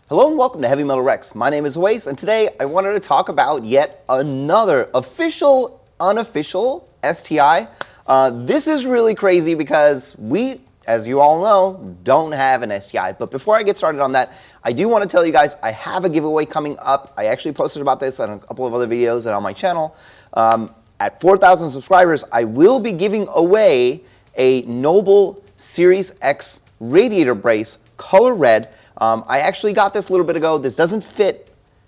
Hello and welcome to Heavy Metal Rex. My name is Wace, and today I wanted to talk about yet another official, unofficial STI. This is really crazy because we, as you all know, don't have an STI. But before I get started on that, I do want to tell you guys I have a giveaway coming up. I actually posted about this on a couple of other videos and on my channel. At 4,000 subscribers, I will be giving away a Noble Series X radiator brace, color red. I actually got this a little bit ago. This doesn't fit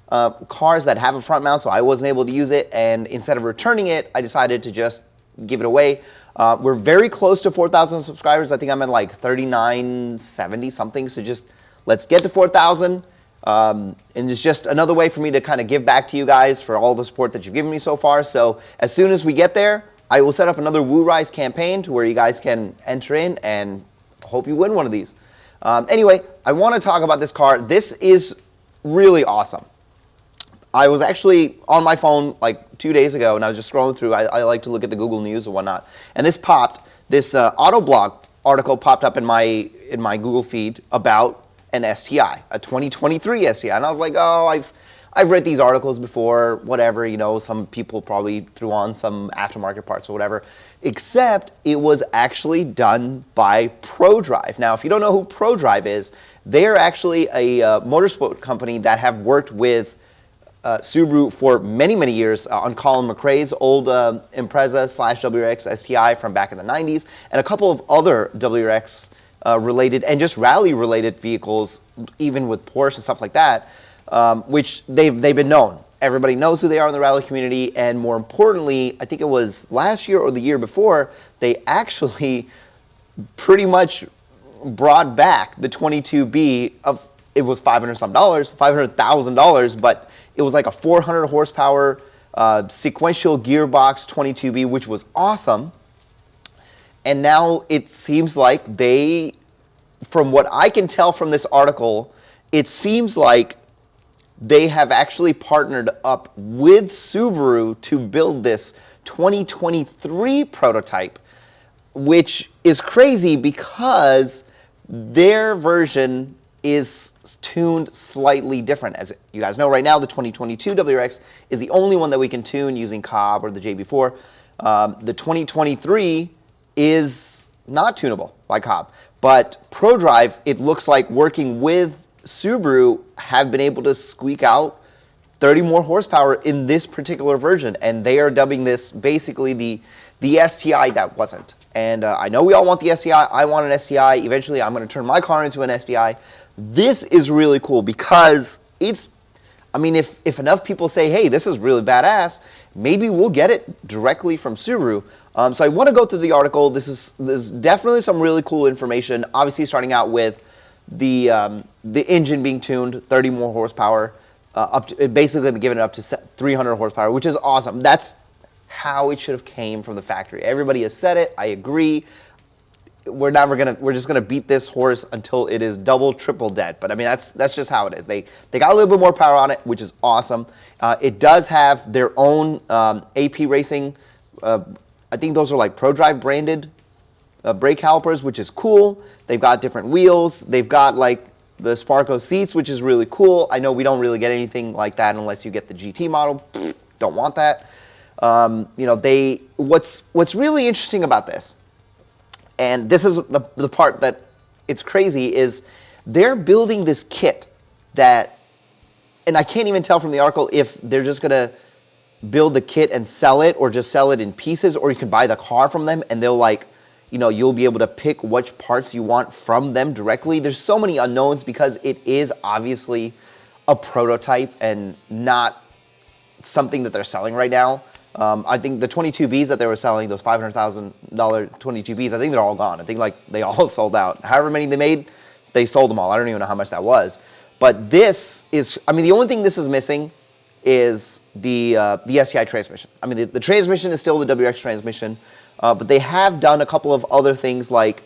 cars that have a front mount, so I wasn't able to use it. And instead of returning it, I decided to just give it away. We're very close to 4,000 subscribers. I think I'm at like 3,970 something. So just let's get to 4,000. And it's just another way for me to kind of give back to you guys for all the support that you've given me so far. So as soon as we get there, I will set up another Woo Rise campaign to where you guys can enter in and hope you win one of these. Anyway, I want to talk about this car. This is really awesome. I was actually on my phone like 2 days ago, and I was just scrolling through. I like to look at the Google News and whatnot. And this AutoBlog article popped up in my Google feed about an STI, a 2023 STI. And I was like, oh, I've read these articles before, whatever, you know, some people probably threw on some aftermarket parts or whatever, except it was actually done by Prodrive. Now, if you don't know who Prodrive is, they're actually a motorsport company that have worked with Subaru for many, many years on Colin McRae's old Impreza / WRX STI from back in the 90s, and a couple of other WRX related and just rally related vehicles, even with Porsche and stuff like that. Which they've been known. Everybody knows who they are in the rally community, and more importantly, I think it was last year or the year before, they actually pretty much brought back the 22B of, it was $500,000, but it was like a 400 horsepower sequential gearbox 22B, which was awesome. And now it seems like they, from what I can tell from this article, it seems like they have actually partnered up with Subaru to build this 2023 prototype, which is crazy because their version is tuned slightly different. As you guys know, right now, the 2022 WRX is the only one that we can tune using Cobb or the JB4. The 2023 is not tunable by Cobb, but Prodrive, it looks like working with Subaru, have been able to squeak out 30 more horsepower in this particular version, and they are dubbing this basically the STI that wasn't. And I know we all want the STI. I want an STI. Eventually, I'm going to turn my car into an STI. This is really cool because it's, I mean, if enough people say, hey, this is really badass, maybe we'll get it directly from Subaru. So I want to go through the article. There's definitely some really cool information. Obviously, starting out with the engine being tuned 30 more horsepower, up to basically giving it up to 300 horsepower, which is awesome. That's how it should have came from the factory. Everybody has said it. I agree. We're just gonna beat this horse until it is double, triple dead. But I mean, that's just how it is. They got a little bit more power on it, which is awesome. It does have their own AP Racing. I think those are like Prodrive branded brake calipers, which is cool. They've got different wheels. They've got like the Sparco seats, which is really cool. I know we don't really get anything like that unless you get the GT model. Don't want that. You know, what's really interesting about this, and this is the part that it's crazy, is they're building this kit that, and I can't even tell from the article if they're just gonna build the kit and sell it, or just sell it in pieces, or you can buy the car from them and they'll like, you know, you'll be able to pick which parts you want from them directly. There's so many unknowns because it is obviously a prototype and not something that they're selling right now. I think the 22Bs that they were selling, those $500,000 22Bs, I think they're all gone. I think like they all sold out. However many they made, they sold them all. I don't even know how much that was. But this is, I mean, the only thing this is missing is the STI transmission. I mean, the transmission is still the WRX transmission. But they have done a couple of other things, like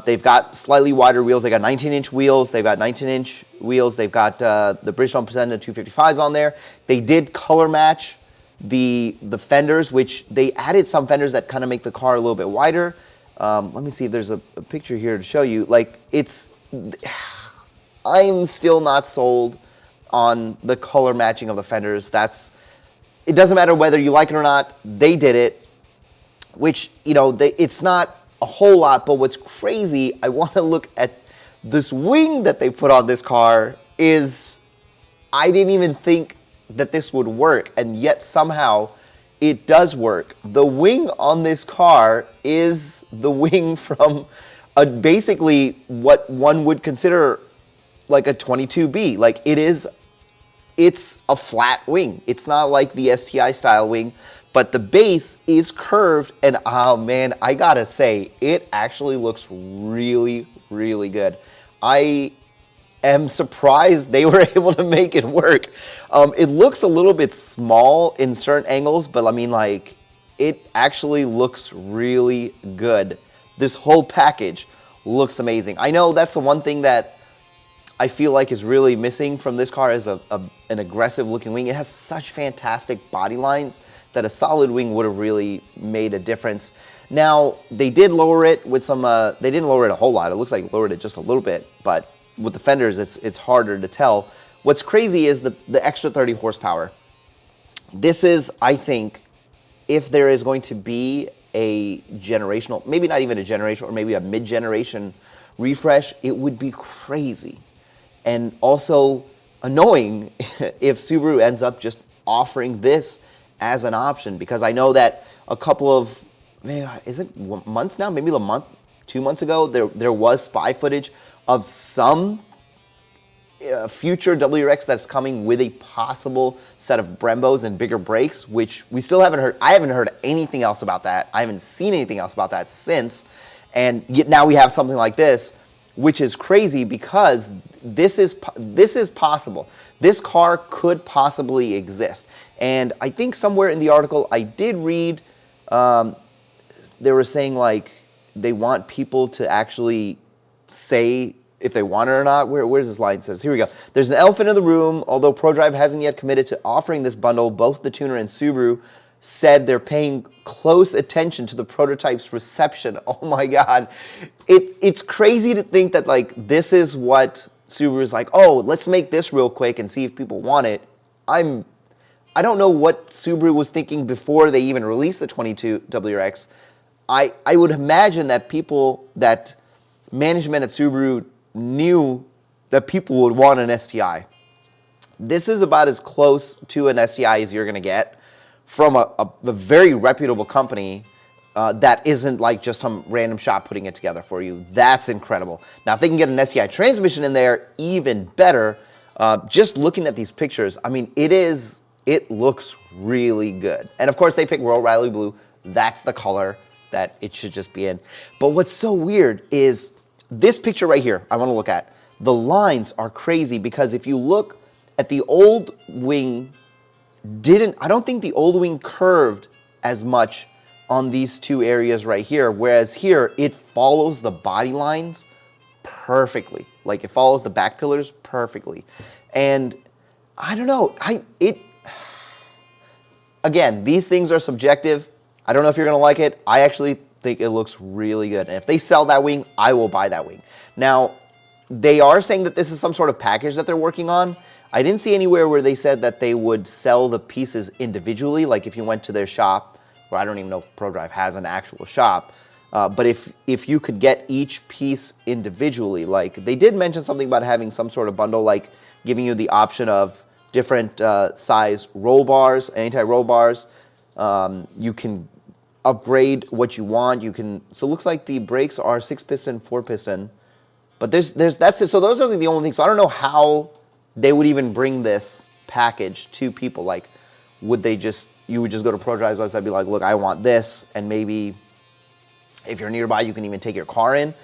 they've got slightly wider wheels. They got 19-inch wheels. They've got 19-inch wheels. They've got the Bridgestone Presenta 255s on there. They did color match the fenders, which they added some fenders that kind of make the car a little bit wider. Let me see if there's a picture here to show you. Like, it's I'm still not sold on the color matching of the fenders. It doesn't matter whether you like it or not, they did it, which, you know, it's not a whole lot, but what's crazy, I want to look at this wing that they put on this car I didn't even think that this would work, and yet somehow it does work. The wing on this car is the wing from basically what one would consider like a 22B. Like it's a flat wing. It's not like the STI style wing, but the base is curved, and oh man, I gotta say, it actually looks really, really good. I am surprised they were able to make it work. It looks a little bit small in certain angles, but I mean, like, it actually looks really good. This whole package looks amazing. I know that's the one thing that I feel like is really missing from this car is an aggressive looking wing. It has such fantastic body lines that a solid wing would have really made a difference. Now, they did lower it with some, they didn't lower it a whole lot. It looks like lowered it just a little bit, but with the fenders, it's harder to tell. What's crazy is the extra 30 horsepower. This is, I think, if there is going to be a generational, maybe not even a generation, or maybe a mid-generation refresh, it would be crazy. And also annoying if Subaru ends up just offering this as an option, because I know that a couple of, is it months now? Maybe a month, 2 months ago, there was spy footage of some future WRX that's coming with a possible set of Brembos and bigger brakes, which we still haven't heard. I haven't heard anything else about that. I haven't seen anything else about that since. And yet now we have something like this, which is crazy because this is possible. This car could possibly exist. And I think somewhere in the article I did read, they were saying like they want people to actually say if they want it or not. Where's this line? It says, here we go. There's an elephant in the room. Although Prodrive hasn't yet committed to offering this bundle, both the tuner and Subaru said they're paying close attention to the prototype's reception. Oh my God. It's crazy to think that like this is what Subaru's like, oh, let's make this real quick and see if people want it. I don't know what Subaru was thinking before they even released the 22 WRX. I would imagine that management at Subaru knew that people would want an STI. This is about as close to an STI as you're going to get from a very reputable company that isn't like just some random shop putting it together for you. That's incredible. Now, if they can get an STI transmission in there, even better. Just looking at these pictures, I mean, it looks really good. And of course, they picked Royal Rally Blue. That's the color that it should just be in. But what's so weird is this picture right here, I want to look at. The lines are crazy because if you look at the old wing, I don't think the old wing curved as much on these two areas right here, whereas here it follows the body lines perfectly. Like it follows the back pillars perfectly. And I don't know, again, these things are subjective. I don't know if you're gonna like it. I actually think it looks really good. And if they sell that wing, I will buy that wing. Now, they are saying that this is some sort of package that they're working on. I didn't see anywhere where they said that they would sell the pieces individually, like if you went to their shop, or I don't even know if Prodrive has an actual shop, but if you could get each piece individually, like they did mention something about having some sort of bundle, like giving you the option of different size roll bars, anti-roll bars. You can upgrade what you want. You can, so it looks like the brakes are 6-piston, 4-piston, but that's it. So those are the only things. So I don't know how they would even bring this package to people. Like, you would just go to Prodrive's website and be like, look, I want this, and maybe if you're nearby, you can even take your car in.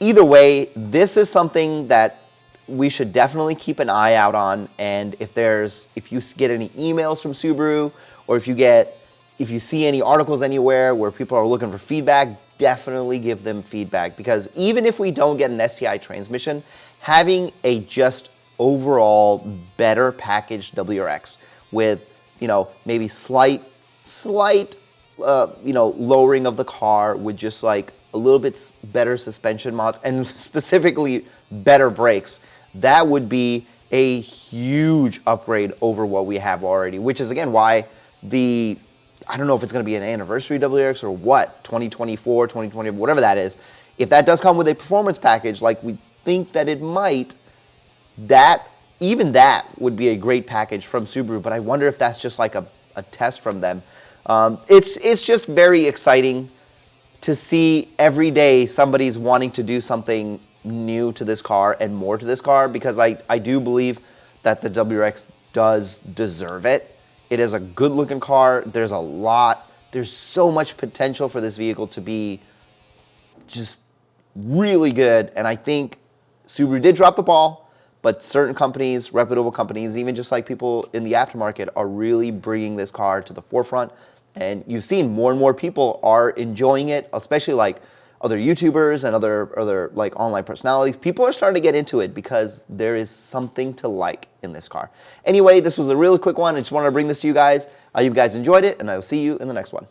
Either way, this is something that we should definitely keep an eye out on. And if you get any emails from Subaru, or if you see any articles anywhere where people are looking for feedback, definitely give them feedback. Because even if we don't get an STI transmission, having a just overall better packaged WRX with, maybe slight, lowering of the car with just like a little bit better suspension mods and specifically better brakes, that would be a huge upgrade over what we have already, which is again why I don't know if it's going to be an anniversary WRX or what, 2024, 2020, whatever that is. If that does come with a performance package like we think that it might, even that would be a great package from Subaru, but I wonder if that's just like a test from them. It's just very exciting to see every day somebody's wanting to do something new to this car and more to this car, because I do believe that the WRX does deserve it. It is a good looking car. There's so much potential for this vehicle to be just really good. And I think Subaru did drop the ball, but certain companies, reputable companies, even just like people in the aftermarket, are really bringing this car to the forefront. And you've seen more and more people are enjoying it, especially like other YouTubers and other like online personalities. People are starting to get into it because there is something to like in this car. Anyway, this was a really quick one. I just wanted to bring this to you guys. I hope you guys enjoyed it, and I will see you in the next one.